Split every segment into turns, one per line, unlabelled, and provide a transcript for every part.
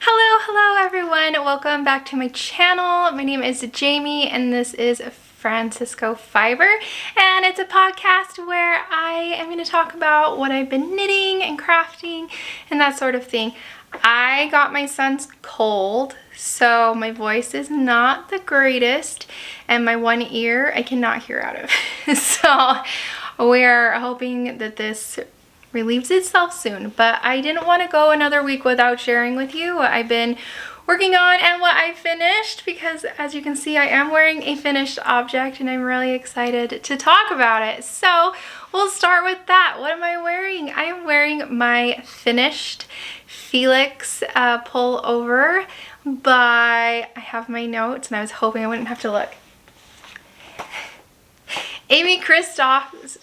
Hello everyone. Welcome back to my channel. My name is Jamie and this is Francisco Fiber, and it's a podcast where I am going to talk about what I've been knitting and crafting and that sort of thing. I got my son's cold, so my voice is not the greatest and my one ear I cannot hear out of. So we're hoping that this relieves itself soon, but I didn't want to go another week without sharing with you what I've been working on and what I finished, because as you can see I am wearing a finished object and I'm really excited to talk about it. So we'll start with that. What am I wearing? I am wearing my finished Felix pullover by, I have my notes and I was hoping I wouldn't have to look, Amy Christophers.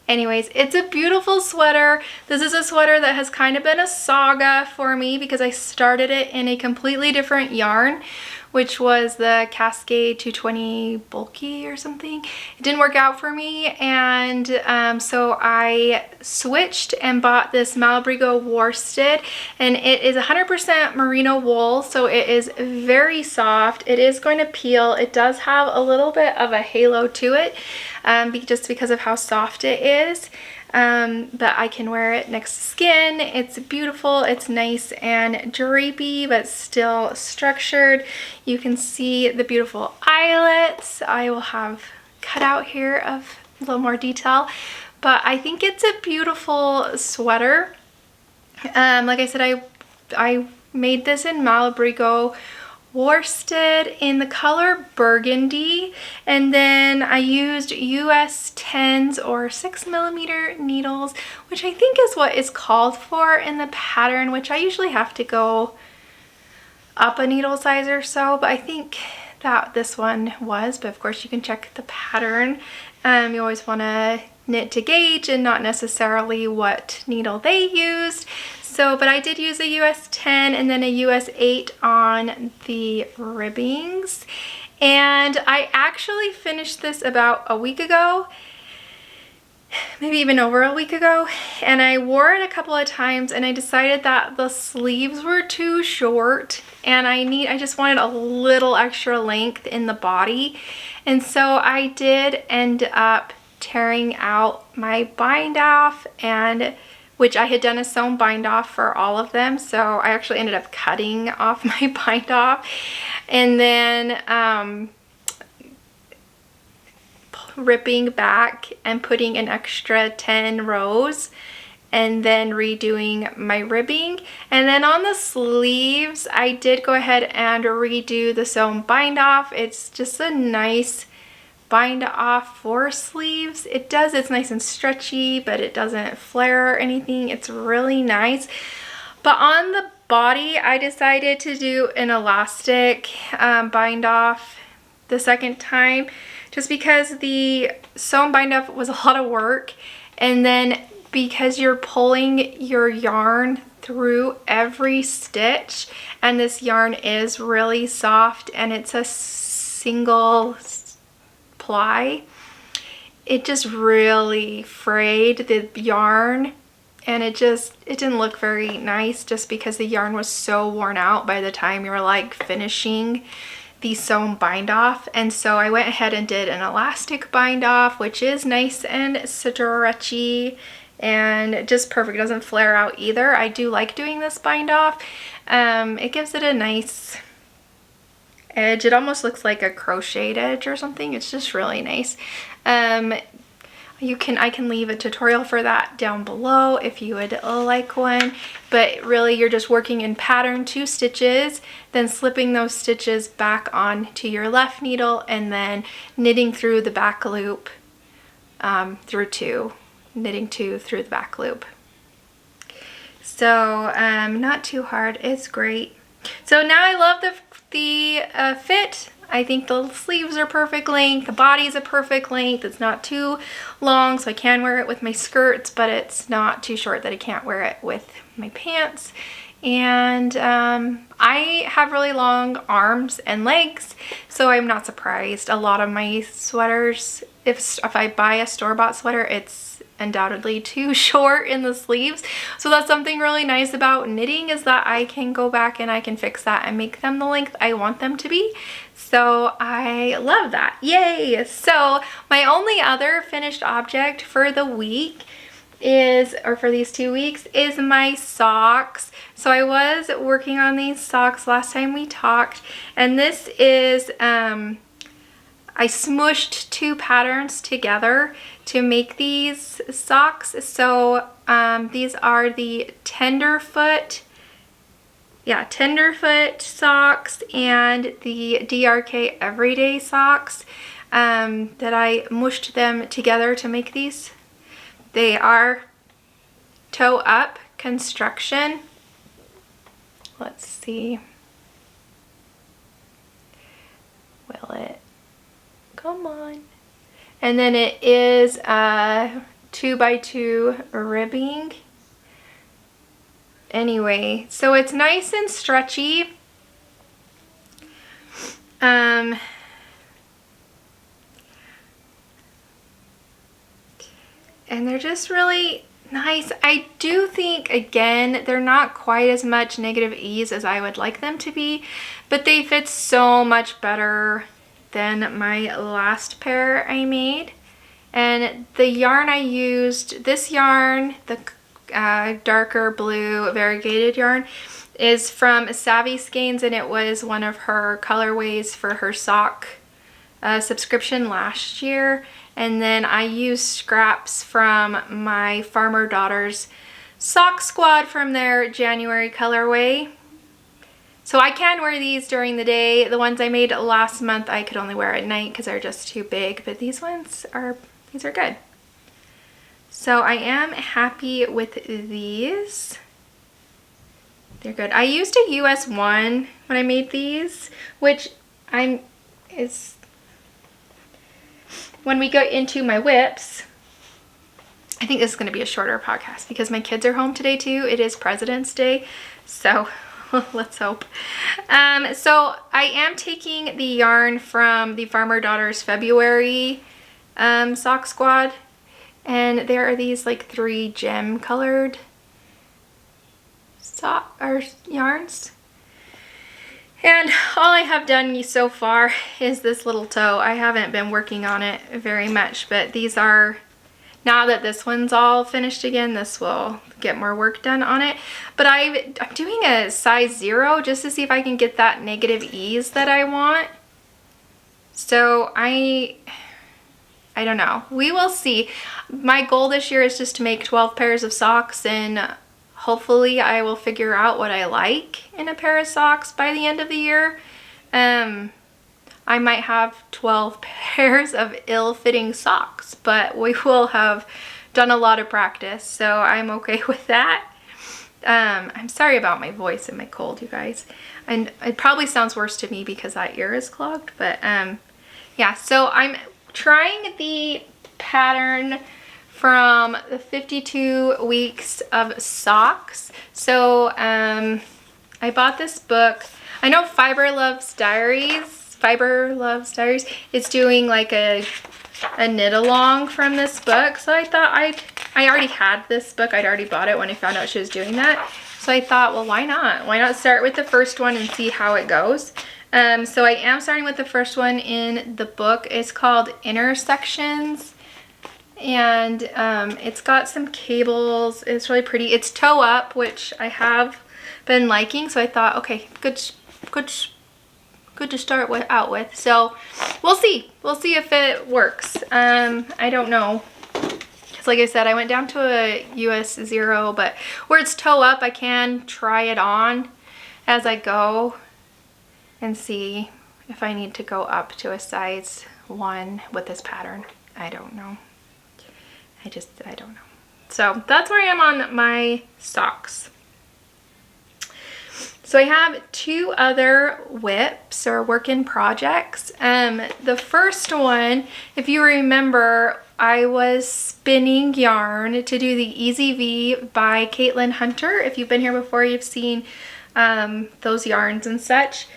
Anyways, it's a beautiful sweater. This is a sweater that has kind of been a saga for me because I started it in a completely different yarn, which was the Cascade 220 Bulky or something. It didn't work out for me, and so I switched and bought this Malabrigo worsted, and it is 100% merino wool, so it is very soft. It is going to peel. It does have a little bit of a halo to it, just because of how soft it is. But I can wear it next to skin. It's beautiful, it's nice and drapey, but still structured. You can see the beautiful eyelets. I will have cut out here of a little more detail, but I think it's a beautiful sweater. Like I said, I made this in Malabrigo worsted in the color burgundy, and then I used US 10s or 6mm needles, which I think is what is called for in the pattern, which I usually have to go up a needle size or so, but I think that this one was, but of course you can check the pattern. You always want to knit to gauge and not necessarily what needle they used. So, but I did use a US 10 and then a US 8 on the ribbings. And I actually finished this about a week ago, maybe even over a week ago. And I wore it a couple of times and I decided that the sleeves were too short and I just wanted a little extra length in the body. And so I did end up tearing out my bind off, and which I had done a sewn bind off for all of them, so I actually ended up cutting off my bind off and then ripping back and putting an extra 10 rows and then redoing my ribbing. And then on the sleeves I did go ahead and redo the sewn bind off. It's just a nice bind off for sleeves. It's nice and stretchy, but it doesn't flare or anything. It's really nice. But on the body I decided to do an elastic bind off the second time, just because the sewn bind off was a lot of work, and then because you're pulling your yarn through every stitch, and this yarn is really soft and it's a single ply, it just really frayed the yarn, and it didn't look very nice just because the yarn was so worn out by the time you were like finishing the sewn bind off. And so I went ahead and did an elastic bind off, which is nice and stretchy and just perfect. It doesn't flare out either. I do like doing this bind off. It gives it a nice edge. It almost looks like a crocheted edge or something. It's just really nice. I can leave a tutorial for that down below if you would like one, but really you're just working in pattern 2 stitches, then slipping those stitches back on to your left needle and then knitting through the back loop through 2, knitting 2 through the back loop. So not too hard, it's great. So now I love the fit. I think the sleeves are perfect length, the body's a perfect length, it's not too long so I can wear it with my skirts, but it's not too short that I can't wear it with my pants. And I have really long arms and legs, so I'm not surprised. A lot of my sweaters, if I buy a store-bought sweater, it's undoubtedly too short in the sleeves. So that's something really nice about knitting, is that I can go back and I can fix that and make them the length I want them to be. So I love that. Yay! So my only other finished object for the week is, or for these 2 weeks, is my socks. So I was working on these socks last time we talked, and this is I smushed 2 patterns together to make these socks. So these are the Tenderfoot socks and the DRK Everyday socks that I mushed them together to make these. They are toe up construction. Let's see. Will it? Come on. And then it is 2x2 ribbing. Anyway, so it's nice and stretchy. And they're just really nice. I do think, again, they're not quite as much negative ease as I would like them to be, but they fit so much better than my last pair I made. And the yarn I used, this yarn, the darker blue variegated yarn, is from Savvy Skeins, and it was one of her colorways for her sock subscription last year. And then I used scraps from my Farmer Daughters Sock Squad from their January colorway. So I can wear these during the day. The ones I made last month I could only wear at night because they're just too big, but these are good. So I am happy with these. They're good. I used a US 1 when I made these, which when we go into my whips, I think this is going to be a shorter podcast because my kids are home today too. It is President's Day, so let's hope. So I am taking the yarn from the Farmer Daughters February Sock Squad, and there are these like 3 gem colored yarns. And all I have done so far is this little toe. I haven't been working on it very much, but these are, now that this one's all finished again, this will get more work done on it. But I'm doing a size 0 just to see if I can get that negative ease that I want. So I don't know. We will see. My goal this year is just to make 12 pairs of socks, and hopefully I will figure out what I like in a pair of socks by the end of the year. I might have 12 pairs of ill-fitting socks, but we will have done a lot of practice, so I'm okay with that. I'm sorry about my voice and my cold, you guys. And it probably sounds worse to me because that ear is clogged, but yeah, so I'm trying the pattern from the 52 Weeks of Socks. So I bought this book. I know Fiber Loves Diaries is doing like a knit along from this book. So I thought I already had this book. I'd already bought it when I found out she was doing that. So I thought, well, why not? Why not start with the first one and see how it goes? So I am starting with the first one in the book. It's called Intersections. And it's got some cables. It's really pretty. It's toe up, which I have been liking. So I thought, okay, good to start out with. So we'll see. We'll see if it works. I don't know. Because like I said, I went down to a US 0, but where it's toe up, I can try it on as I go and see if I need to go up to a size 1 with this pattern. I don't know. I don't know. So that's where I am on my socks. So I have 2 other whips or work-in projects. The first one, if you remember, I was spinning yarn to do the Easy V by Caitlin Hunter. If you've been here before, you've seen those yarns and such.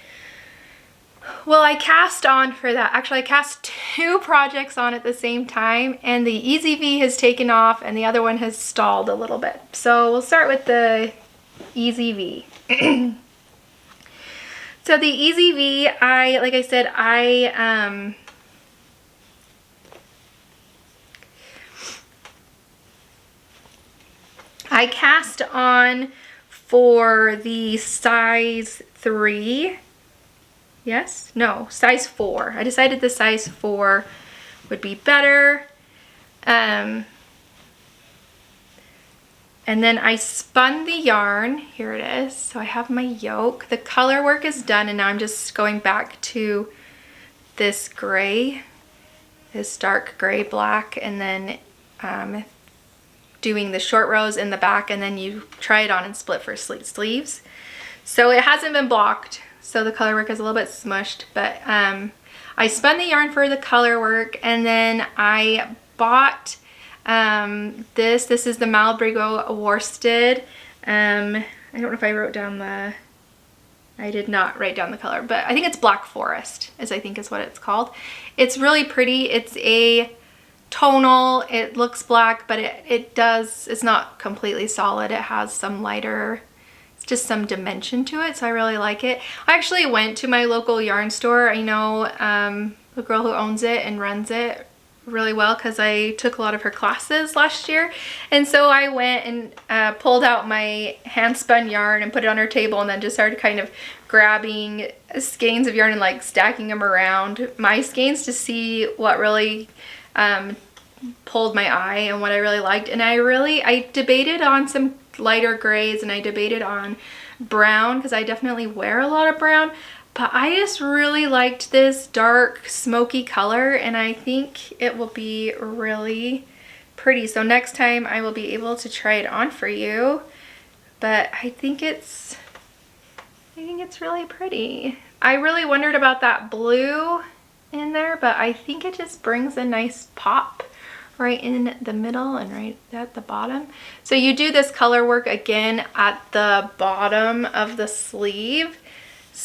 Well, I cast on for that. Actually, I cast 2 projects on at the same time, and the Easy V has taken off and the other one has stalled a little bit. So we'll start with the Easy V. So the Easy V, like I said, I cast on for the size 3. Yes? No, size 4. I decided the size 4 would be better. And then I spun the yarn. Here it is. So I have my yoke. The color work is done, and now I'm just going back to this gray, this dark gray black, and then doing the short rows in the back, and then you try it on and split for sleeves. So it hasn't been blocked, so the color work is a little bit smushed, but I spun the yarn for the color work, and then I bought this is the Malabrigo worsted. I don't know if I wrote down I did not write down the color, but I think it's Black Forest, I think is what it's called. It's really pretty. It's a tonal. It looks black, but it's not completely solid. It has some lighter, it's just some dimension to it, so I really like it. I actually went to my local yarn store. I know the girl who owns it and runs it really well because I took a lot of her classes last year, and so I went and pulled out my hand spun yarn and put it on her table, and then just started kind of grabbing skeins of yarn and like stacking them around my skeins to see what really pulled my eye and what I really liked. And I debated on some lighter grays, and I debated on brown because I definitely wear a lot of brown, but I just really liked this dark smoky color, and I think it will be really pretty. So next time I will be able to try it on for you, but I think it's really pretty. I really wondered about that blue in there, but I think it just brings a nice pop right in the middle and right at the bottom. So you do this color work again at the bottom of the sleeve,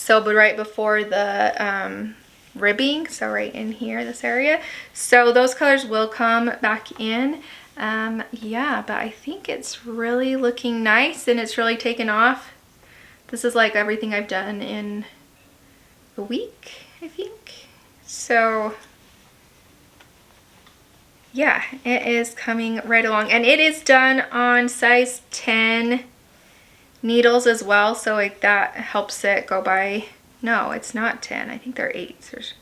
but right before the ribbing, so right in here, this area. So those colors will come back in. Yeah, but I think it's really looking nice, and it's really taken off. This is like everything I've done in a week, I think. So yeah, it is coming right along, and it is done on size 10 needles as well, so like that helps it go by. No, it's not 10. I think they're 8s.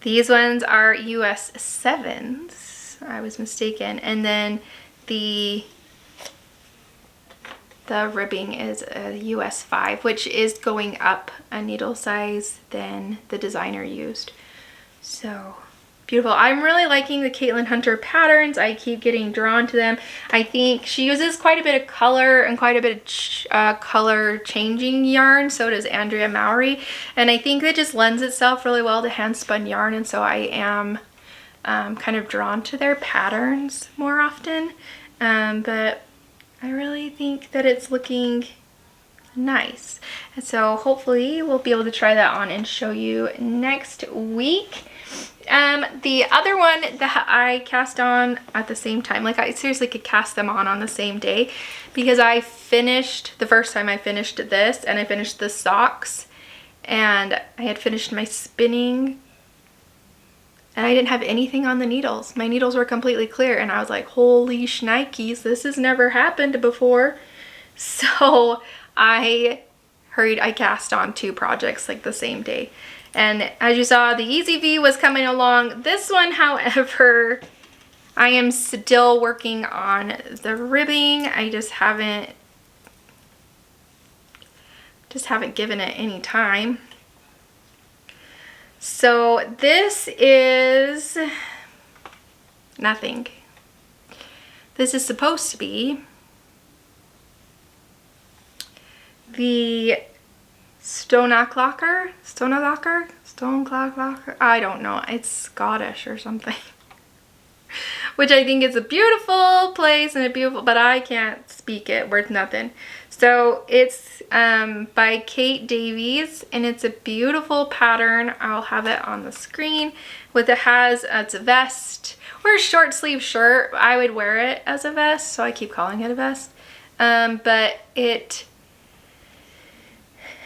These ones are US 7s. I was mistaken. And then the ribbing is a US 5, which is going up a needle size than the designer used. So beautiful. I'm really liking the Caitlin Hunter patterns. I keep getting drawn to them. I think she uses quite a bit of color and quite a bit of color changing yarn. So does Andrea Mowry. And I think that just lends itself really well to hand spun yarn. And so I am kind of drawn to their patterns more often. But I really think that it's looking nice. And so hopefully we'll be able to try that on and show you next week. The other one that I cast on at the same time, like I seriously could cast them on the same day, because I finished, the first time I finished this, and I finished the socks, and I had finished my spinning, and I didn't have anything on the needles. My needles were completely clear, and I was like, holy shnikes, this has never happened before. So I cast on 2 projects like the same day. And as you saw, the Easy V was coming along. This one, however, I am still working on the ribbing. I just haven't given it any time. So this is nothing. This is supposed to be the Stoneclocker, I don't know, it's Scottish or something. which I think is a beautiful place and a beautiful, but I can't speak it, worth nothing. So it's by Kate Davies, and it's a beautiful pattern. I'll have it on the screen. It's a vest or a short sleeve shirt. I would wear it as a vest, so I keep calling it a vest. But it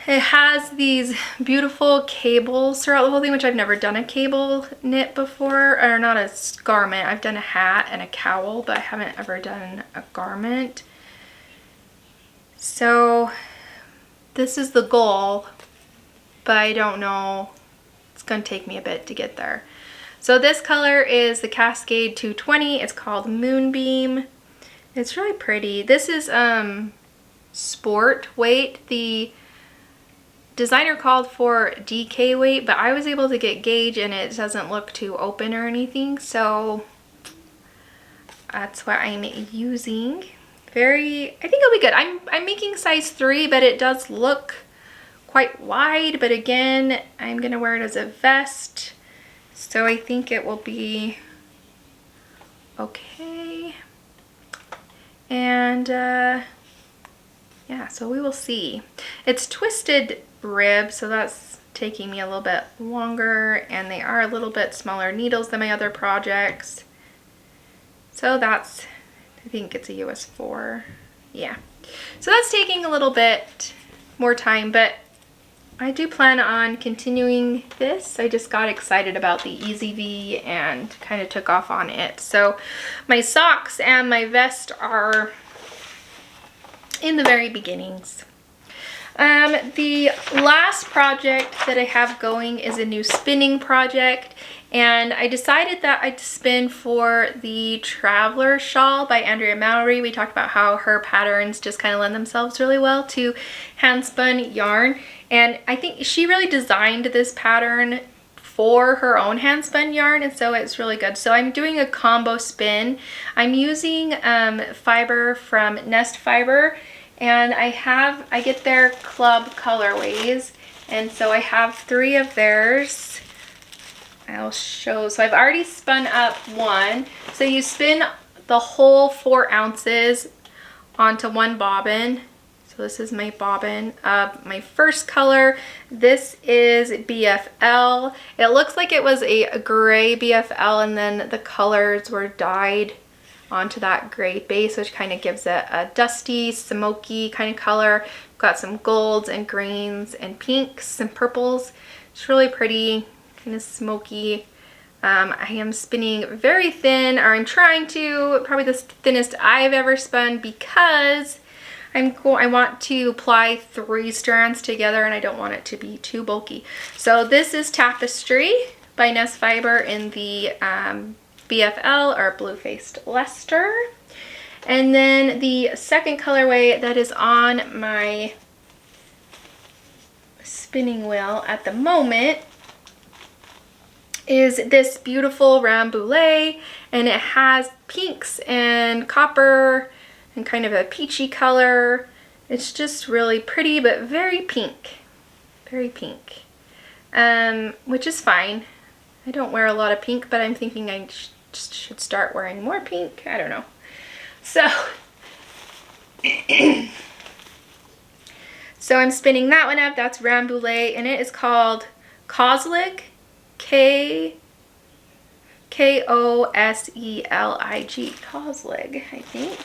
has these beautiful cables throughout the whole thing, which I've never done a cable knit before, or not a garment. I've done a hat and a cowl, but I haven't ever done a garment. So this is the goal, but I don't know. It's gonna take me a bit to get there. So this color is the Cascade 220. It's called Moonbeam. It's really pretty. This is sport weight. The designer called for DK weight, but I was able to get gauge and it doesn't look too open or anything, so that's what I'm using. I think it'll be good. I'm making size 3, but it does look quite wide, but again, I'm gonna wear it as a vest, so I think it will be okay. And yeah, so we will see. It's twisted rib, so that's taking me a little bit longer, and they are a little bit smaller needles than my other projects. So that's, I think it's a US 4. Yeah. So that's taking a little bit more time, but I do plan on continuing this. I just got excited about the Easy V and kind of took off on it. So my socks and my vest are in the very beginnings. The last project that I have going is a new spinning project, and I decided that I'd spin for the Traveler Shawl by Andrea Mowry. We talked about how her patterns just kind of lend themselves really well to hand spun yarn, and I think she really designed this pattern for her own hand spun yarn, and so it's really good. So I'm doing a combo spin. I'm using fiber from Nest Fiber, and I get their club colorways, and so I have 3 of theirs. I'll show. So I've already spun up one. So you spin the whole 4 ounces onto one bobbin. So this is my bobbin. My first color, this is BFL. It looks like it was a gray BFL, and then the colors were dyed onto that gray base, which kind of gives it a dusty, smoky kind of color. Got some golds and greens and pinks and purples. It's really pretty, kind of smoky. I am spinning very thin, or I'm trying to, probably the thinnest I've ever spun, because I want to apply 3 strands together and I don't want it to be too bulky. So this is Tapestry by Nest Fiber in the BFL, or Blue Faced Leicester. And then the second colorway that is on my spinning wheel at the moment is this beautiful Rambouillet, and it has pinks and copper and kind of a peachy color. It's just really pretty, but very pink, which is fine. I don't wear a lot of pink, but I'm thinking I just should start wearing more pink. I don't know. So, so I'm spinning that one up. That's Rambouillet, and it is called Koselig, K-O-S-E-L-I-G, Koselig, I think.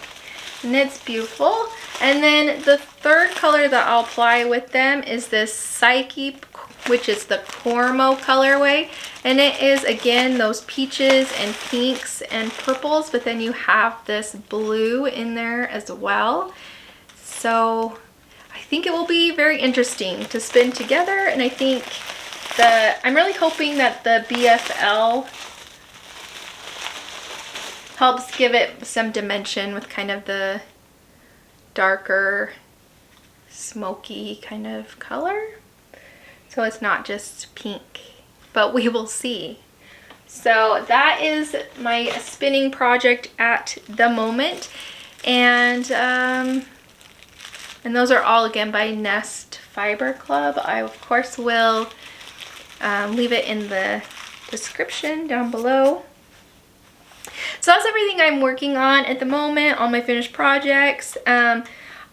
And it's beautiful. And then the third color that I'll apply with them is this Psyche, which is the Cormo colorway, and it is again those peaches and pinks and purples, but then you have this blue in there as well. So I think it will be very interesting to spin together, and I think I'm really hoping that the BFL helps give it some dimension with kind of the darker smoky kind of color. So it's not just pink, but we will see. So that is my spinning project at the moment. And those are all again by Nest Fiber Club. I of course will leave it in the description down below. So that's everything I'm working on at the moment, all my finished projects.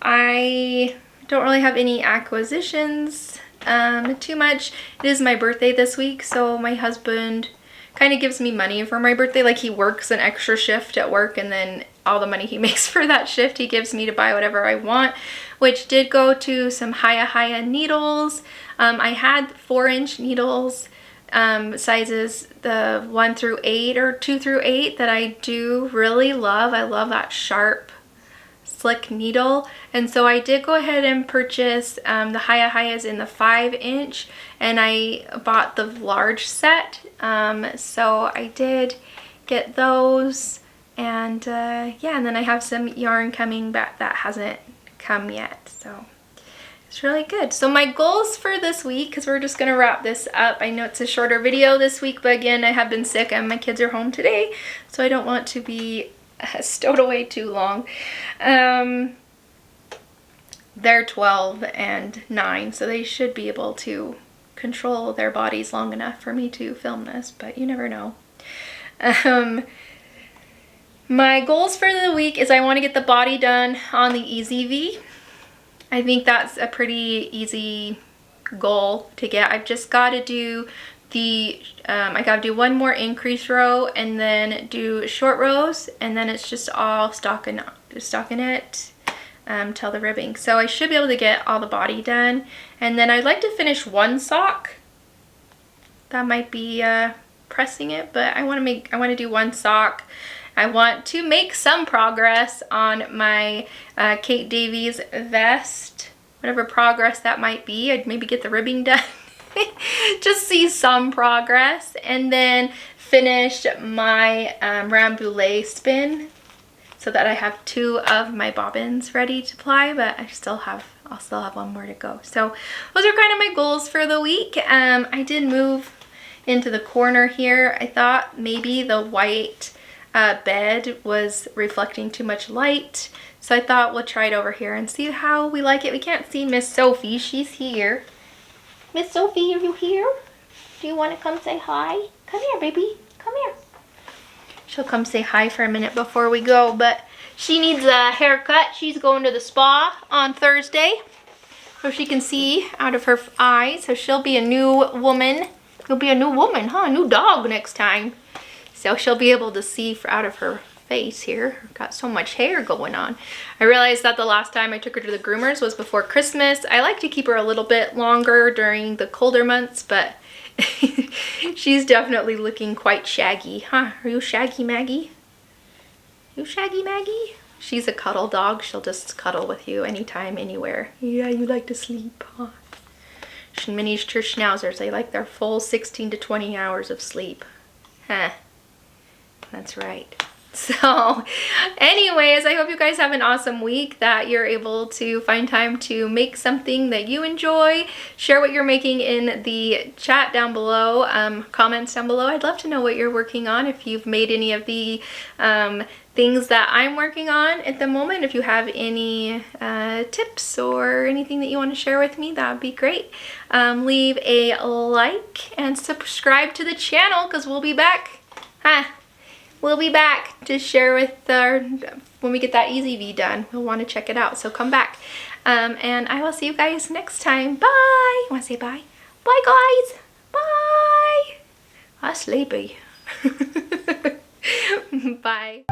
I don't really have any acquisitions too much. It is my birthday this week, so my husband kind of gives me money for my birthday. Like, he works an extra shift at work, and then all the money he makes for that shift he gives me to buy whatever I want, which did go to some Hiya needles. I had 4-inch needles, sizes the 1 through 8 or 2 through 8 that I do really love. I love that sharp, slick needle, and so I did go ahead and purchase the Hiyas in the 5-inch, and I bought the large set. So I did get those, and yeah, and then I have some yarn coming back that hasn't come yet, so it's really good. So my goals for this week, because we're just gonna wrap this up. I know it's a shorter video this week, but again, I have been sick and my kids are home today, so I don't want to be stowed away too long. They're 12 and 9, so they should be able to control their bodies long enough for me to film this, but you never know. My goals for the week is I want to get the body done on the EZV. I think that's a pretty easy goal to get. I've just got to do the, I got to do one more increase row and then do short rows, and then it's just all stockinette till the ribbing. So I should be able to get all the body done, and then I'd like to finish one sock. That might be pressing it, but I want to do one sock. I want to make some progress on my Kate Davies vest, whatever progress that might be. I'd maybe get the ribbing done. Just see some progress, and then finish my Rambouillet spin so that I have 2 of my bobbins ready to ply, but I'll still have one more to go. So those are kind of my goals for the week. I did move into the corner here. I thought maybe the white bed was reflecting too much light, so I thought we'll try it over here and see how we like it. We can't see Miss Sophie. She's here. Miss Sophie, are you here? Do you want to come say hi? Come here, baby. Come here. She'll come say hi for a minute before we go, but she needs a haircut. She's going to the spa on Thursday, so she can see out of her eyes. So she'll be a new woman. You'll be a new woman, huh? A new dog next time. So she'll be able to see out of her face here. Got so much hair going on. I realized that the last time I took her to the groomers was before Christmas. I like to keep her a little bit longer during the colder months, but she's definitely looking quite shaggy. Huh? Are you shaggy Maggie? You shaggy Maggie? She's a cuddle dog. She'll just cuddle with you anytime, anywhere. Yeah, you like to sleep, huh? Miniature schnauzers, they like their full 16 to 20 hours of sleep. Huh. That's right. So anyways, I hope you guys have an awesome week, that you're able to find time to make something that you enjoy. Share what you're making in the chat down below, comments down below. I'd love to know what you're working on, if you've made any of the things that I'm working on at the moment. If you have any tips or anything that you want to share with me, that would be great. Leave a like and subscribe to the channel, because we'll be back. We'll be back to share with when we get that EZV done. We'll want to check it out, so come back. And I will see you guys next time. Bye! You want to say bye? Bye, guys! Bye! I'm sleepy. Bye.